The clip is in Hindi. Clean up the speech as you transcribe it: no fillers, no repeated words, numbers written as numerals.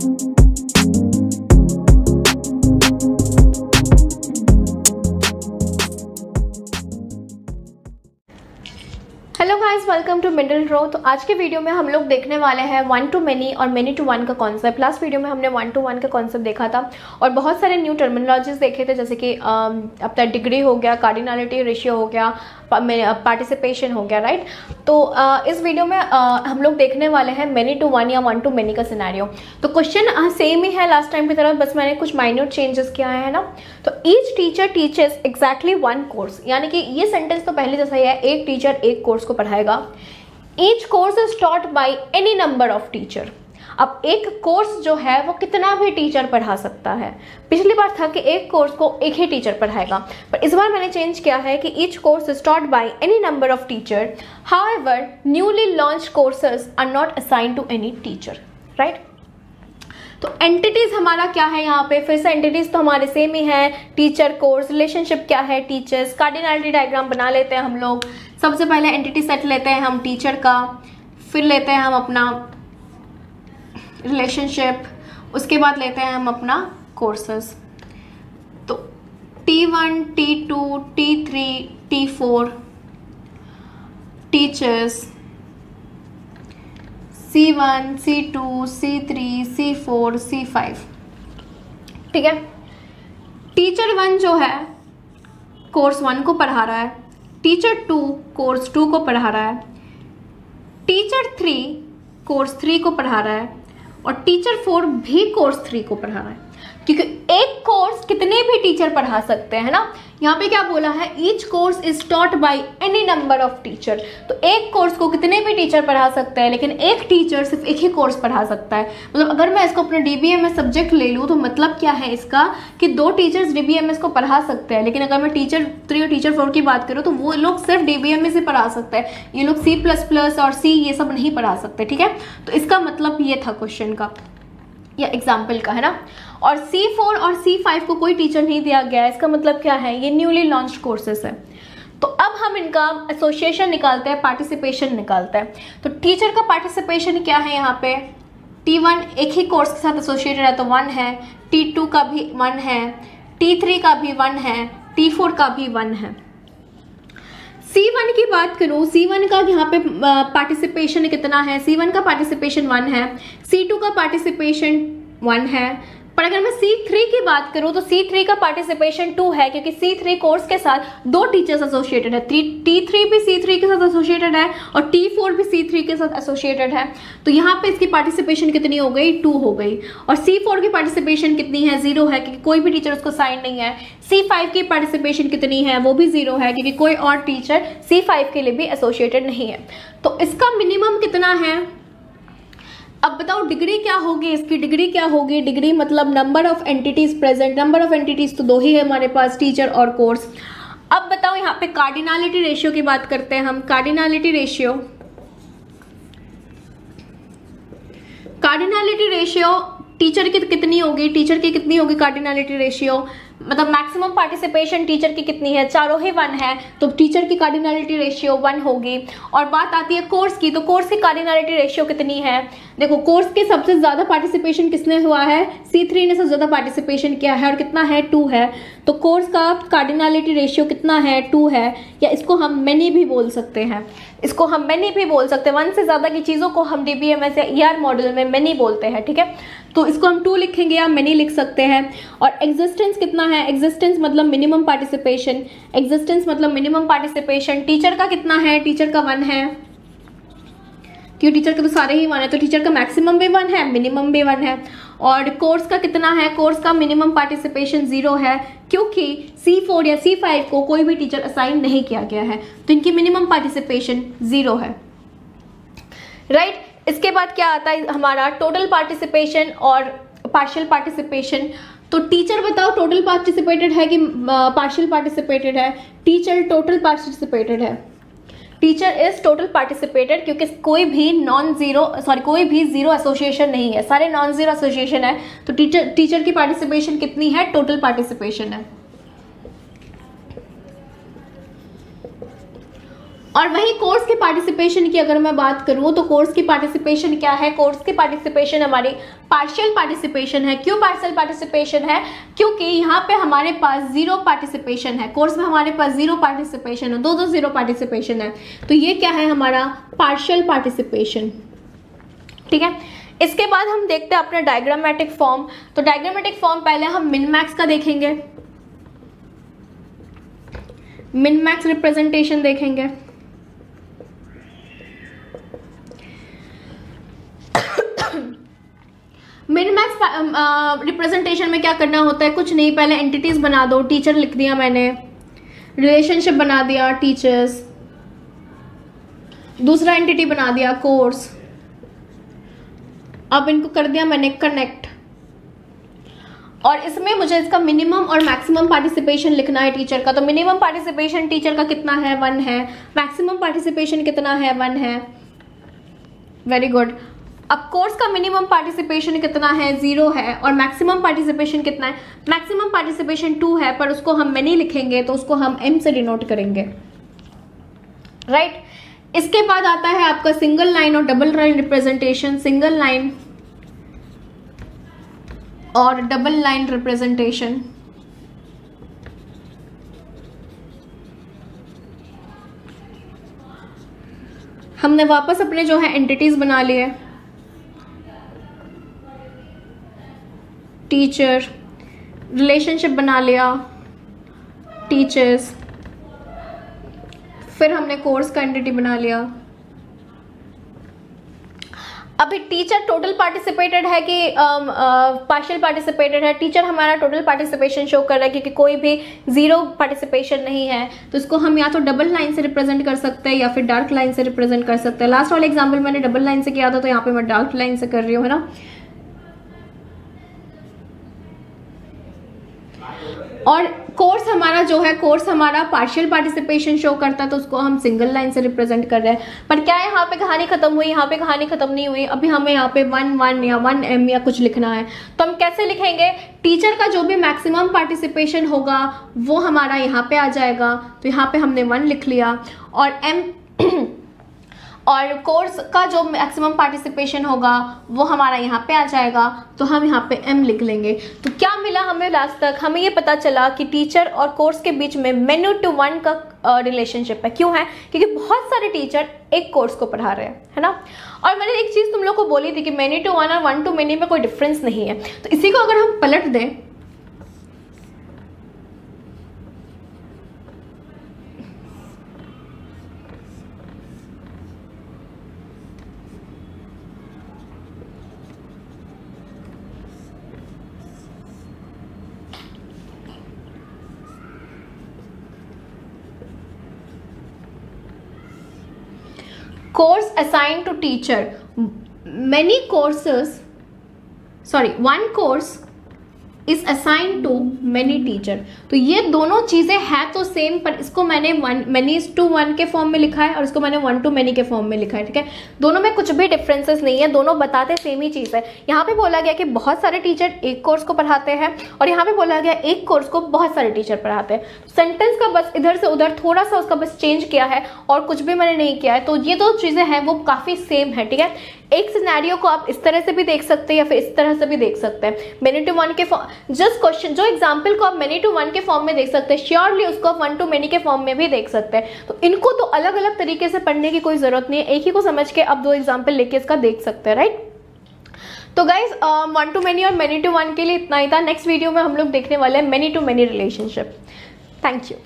Hello guys, welcome to middle row. तो आज के वीडियो में हम लोग देखने वाले हैं वन टू मेनी और मेनी टू वन का कॉन्सेप्ट। लास्ट वीडियो में हमने वन टू वन का कॉन्सेप्ट देखा था और बहुत सारे न्यू टर्मिनोलॉजीज देखे थे, जैसे कि अब तक डिग्री हो गया, कार्डिनलिटी रेशियो हो गया, पार्टिसिपेशन हो गया, राइट। तो इस वीडियो में हम लोग देखने वाले हैं मेनी टू वन या वन टू मेनी का सिनेरियो। तो क्वेश्चन सेम ही है लास्ट टाइम की तरह, बस मैंने कुछ माइन्यूट चेंजेस किया है ना। तो each teacher teachers exactly one course, यानी कि ये सेंटेंस तो पहले जैसा ही है, एक टीचर एक कोर्स को पढ़ाएगा। Each course is taught by any number of teacher. अब एक कोर्स जो है वो कितना भी टीचर पढ़ा सकता है। पिछली बार था कि एक कोर्स को एक ही टीचर पढ़ाएगा, पर इस बार मैंने चेंज किया है कि each course is taught by any number of teacher. However newly launched courses are not assigned to any teacher, right. तो एंटिटीज हमारा क्या है यहाँ पे, फिर से एंटिटीज तो हमारे सेम ही है। टीचर कोर्स, रिलेशनशिप क्या है, टीचर्स। कार्डिनलिटी डायग्राम बना लेते हैं हम लोग। सबसे पहले एंटिटी सेट लेते हैं हम टीचर का, फिर लेते हैं हम अपना रिलेशनशिप, उसके बाद लेते हैं हम अपना कोर्सेस। तो T1, T2, T3, T4 teachers, C1, C2, C3, C4, C5, ठीक है। टीचर 1 जो है कोर्स 1 को पढ़ा रहा है, टीचर 2 कोर्स 2 को पढ़ा रहा है, टीचर 3 कोर्स 3 को पढ़ा रहा है और टीचर 4 भी कोर्स 3 को पढ़ा रहा है। क्योंकि एक कोर्स कितने भी टीचर पढ़ा सकते हैं ना। यहाँ पे क्या बोला है, each course is taught by any number of teacher. तो एक कोर्स को कितने भी टीचर पढ़ा सकते हैं, लेकिन एक टीचर सिर्फ एक ही कोर्स पढ़ा सकता है। मतलब अगर मैं इसको अपने DBMS सब्जेक्ट ले लूँ तो मतलब क्या है इसका, कि 2 टीचर्स DBMS को पढ़ा सकते हैं, लेकिन अगर मैं टीचर 3 और टीचर 4 की बात करूँ तो वो लोग सिर्फ DBMS ही पढ़ा सकते हैं। ये लोग C++ और C ये सब नहीं पढ़ा सकते, ठीक है। तो इसका मतलब ये था क्वेश्चन का या एग्जाम्पल का, है ना। और C4 और C5 को कोई टीचर नहीं दिया गया है, इसका मतलब क्या है, ये न्यूली लॉन्च्ड कोर्सेस है। तो अब हम इनका एसोसिएशन निकालते हैं, पार्टिसिपेशन निकालते हैं। तो टीचर का पार्टिसिपेशन क्या है यहाँ पे, T1 एक ही कोर्स के साथ एसोसिएटेड है तो 1 है, T2 का भी 1 है, T3 का भी 1 है, T4 का भी 1 है। C1 की बात करूँ, C1 का यहाँ पे पार्टिसिपेशन कितना है, C1 का पार्टिसिपेशन 1 है, C2 का पार्टिसिपेशन 1 है। पर अगर मैं C3 की बात करूँ तो C3 का पार्टिसिपेशन 2 है, क्योंकि C3 कोर्स के साथ 2 टीचर्स एसोसिएटेड है। T3 भी C3 के साथ एसोसिएटेड है और T4 भी C3 के साथ एसोसिएटेड है। तो यहाँ पे इसकी पार्टिसिपेशन कितनी हो गई, 2 हो गई। और C4 की पार्टिसिपेशन कितनी है, 0 है, क्योंकि कोई भी टीचर उसको साइन नहीं है। C5 की पार्टिसिपेशन कितनी है, वो भी 0 है, क्योंकि कोई और टीचर C5 के लिए भी एसोसिएटेड नहीं है। तो इसका मिनिमम कितना है। अब बताओ डिग्री क्या होगी, इसकी डिग्री क्या होगी। डिग्री मतलब number of entities present. Number of entities तो 2 ही है हमारे पास, टीचर और कोर्स। अब बताओ यहाँ पे कार्डिनलिटी रेशियो की बात करते हैं हम। कार्डिनलिटी रेशियो टीचर की कितनी होगी, टीचर की कितनी होगी कार्डिनलिटी रेशियो, मतलब मैक्सिमम पार्टिसिपेशन टीचर की कितनी है, चारों ही 1 है, तो टीचर की कार्डिनलिटी रेशियो 1 होगी। और बात आती है कोर्स की, तो कोर्स की कार्डिनलिटी रेशियो कितनी है। देखो कोर्स के सबसे ज्यादा पार्टिसिपेशन किसने हुआ है, C3 ने सबसे ज्यादा पार्टिसिपेशन किया है और कितना है, 2 है। तो कोर्स का कार्डिनलिटी रेशियो कितना है, 2 है। या इसको हम मेनी भी बोल सकते हैं, इसको हम मेनी भी बोल सकते हैं। 1 से ज्यादा की चीजों को हम DBMS या ER मॉडल में मेनी बोलते हैं, ठीक है। तो इसको हम 2 लिखेंगे या मेनी लिख सकते हैं। और एग्जिस्टेंस कितना है, एग्जिस्टेंस मतलब मिनिमम पार्टिसिपेशन। एग्जिस्टेंस मतलब मिनिमम पार्टिसिपेशन। टीचर का कितना है, टीचर का 1 है, क्योंकि टीचर के तो सारे ही 1 है, तो टीचर का मैक्सिमम भी 1 है, मिनिमम भी 1 है। और कोर्स का कितना है, कोर्स का मिनिमम पार्टिसिपेशन 0 है, क्योंकि C4 या C5 को कोई भी टीचर असाइन नहीं किया गया है, तो इनकी मिनिमम पार्टिसिपेशन 0 है, राइट। इसके बाद क्या आता है हमारा टोटल पार्टिसिपेशन और पार्शियल पार्टिसिपेशन। तो टीचर बताओ टोटल पार्टिसिपेटेड है कि पार्शियल पार्टिसिपेटेड है। टीचर टोटल पार्टिसिपेटेड है, टीचर इज टोटल पार्टिसिपेटेड, क्योंकि कोई भी कोई भी जीरो एसोसिएशन नहीं है, सारे नॉन जीरो एसोसिएशन है। तो टीचर की पार्टिसिपेशन कितनी है, टोटल पार्टिसिपेशन है। और वही कोर्स की पार्टिसिपेशन की अगर मैं बात करूं तो कोर्स की पार्टिसिपेशन क्या है, कोर्स की पार्टिसिपेशन हमारी पार्शियल पार्टिसिपेशन है। क्यों पार्शियल पार्टिसिपेशन है? क्योंकि यहाँ पे हमारे पास 0 पार्टिसिपेशन है, कोर्स में हमारे पास 0 पार्टिसिपेशन है, दो 0 पार्टिसिपेशन है, तो ये क्या है हमारा पार्शियल पार्टिसिपेशन। ठीक है, इसके बाद हम देखते हैं अपना डायग्रामेटिक फॉर्म। तो डायग्रामेटिक फॉर्म पहले हम मिन मैक्स का देखेंगे, मिन मैक्स रिप्रेजेंटेशन देखेंगे। मिन मैक्स रिप्रेजेंटेशन में क्या करना होता है? कुछ नहीं, पहले एंटिटीज बना दो। टीचर लिख दिया मैंने, रिलेशनशिप बना दिया टीचर्स, दूसरा एंटिटी बना दिया कोर्स, अब इनको कर दिया मैंने कनेक्ट, और इसमें मुझे इसका मिनिमम और मैक्सिमम पार्टिसिपेशन लिखना है टीचर का। तो मिनिमम पार्टिसिपेशन टीचर का कितना है? 1 है। मैक्सिमम पार्टिसिपेशन कितना है? 1 है। Very good. अब कोर्स का मिनिमम पार्टिसिपेशन कितना है? 0 है। और मैक्सिमम पार्टिसिपेशन कितना है? मैक्सिमम पार्टिसिपेशन 2 है, पर उसको हम मैनी लिखेंगे तो उसको हम m से डिनोट करेंगे, राइट। इसके बाद आता है आपका सिंगल लाइन और double line representation, single line और डबल लाइन रिप्रेजेंटेशन। हमने वापस अपने जो है एंटिटीज बना लिए, टीचर, रिलेशनशिप बना लिया टीचर्स, फिर हमने कोर्स का एंटिटी बना लिया। अभी टीचर टोटल पार्टिसिपेटेड है कि पार्शियल पार्टिसिपेटेड है? टीचर हमारा टोटल पार्टिसिपेशन शो कर रहा है क्योंकि कोई भी 0 पार्टिसिपेशन नहीं है, तो इसको हम या तो डबल लाइन से रिप्रेजेंट कर सकते हैं या फिर डार्क लाइन से रिप्रेजेंट कर सकते हैं। लास्ट वाला एग्जांपल मैंने डबल लाइन से किया था, तो यहाँ पे मैं डार्क लाइन से कर रही हूँ, है ना। और कोर्स हमारा जो है, कोर्स हमारा पार्शियल पार्टिसिपेशन शो करता है, तो उसको हम सिंगल लाइन से रिप्रेजेंट कर रहे हैं। पर क्या यहाँ पे कहानी खत्म हुई? यहाँ पे कहानी खत्म नहीं हुई, अभी हमें यहाँ पे 1 या 1m या कुछ लिखना है। तो हम कैसे लिखेंगे? टीचर का जो भी मैक्सिमम पार्टिसिपेशन होगा वो हमारा यहाँ पे आ जाएगा, तो यहाँ पे हमने 1 लिख लिया, और m और कोर्स का जो मैक्सिमम पार्टिसिपेशन होगा वो हमारा यहाँ पे आ जाएगा, तो हम यहाँ पे m लिख लेंगे। तो क्या मिला हमें लास्ट तक? हमें ये पता चला कि टीचर और कोर्स के बीच में many to 1 का रिलेशनशिप है। क्यों है? क्योंकि बहुत सारे टीचर एक कोर्स को पढ़ा रहे हैं, है ना। और मैंने एक चीज़ तुम लोग को बोली थी कि many to 1 और 1 to many में कोई डिफरेंस नहीं है, तो इसी को अगर हम पलट दें, course assigned to teacher, many courses, sorry, 1 course is assigned to many teacher। तो ये दोनों चीज़ें हैं तो सेम, पर इसको मैंने many to 1 के फॉर्म में लिखा है और इसको मैंने 1 to many के फॉर्म में लिखा है, ठीक है। दोनों में कुछ भी डिफरेंसेस नहीं है, दोनों बताते सेम ही चीज़ है। यहाँ पे बोला गया कि बहुत सारे टीचर एक कोर्स को पढ़ाते हैं, और यहाँ पे बोला गया एक कोर्स को बहुत सारे टीचर पढ़ाते हैं। सेंटेंस का बस इधर से उधर थोड़ा सा उसका बस चेंज किया है, और कुछ भी मैंने नहीं किया है। तो ये दो चीज़ें हैं वो काफ़ी सेम है, ठीक है। एक सिनेरियो को आप इस तरह से भी देख सकते हैं या फिर इस तरह से भी देख सकते हैं। many to 1 के फॉर्म, जस्ट क्वेश्चन जो एग्जांपल को आप many to 1 के फॉर्म में देख सकते हैं, श्योरली उसको आप 1 to many के फॉर्म में भी देख सकते हैं। तो इनको तो अलग अलग तरीके से पढ़ने की कोई जरूरत नहीं है, एक ही को समझ के आप 2 एग्जाम्पल लेके इसका देख सकते हैं, राइट। तो गाइज 1 to many और many to 1 के लिए इतना ही था। नेक्स्ट वीडियो में हम लोग देखने वाले हैं many to many relationship. Thank you.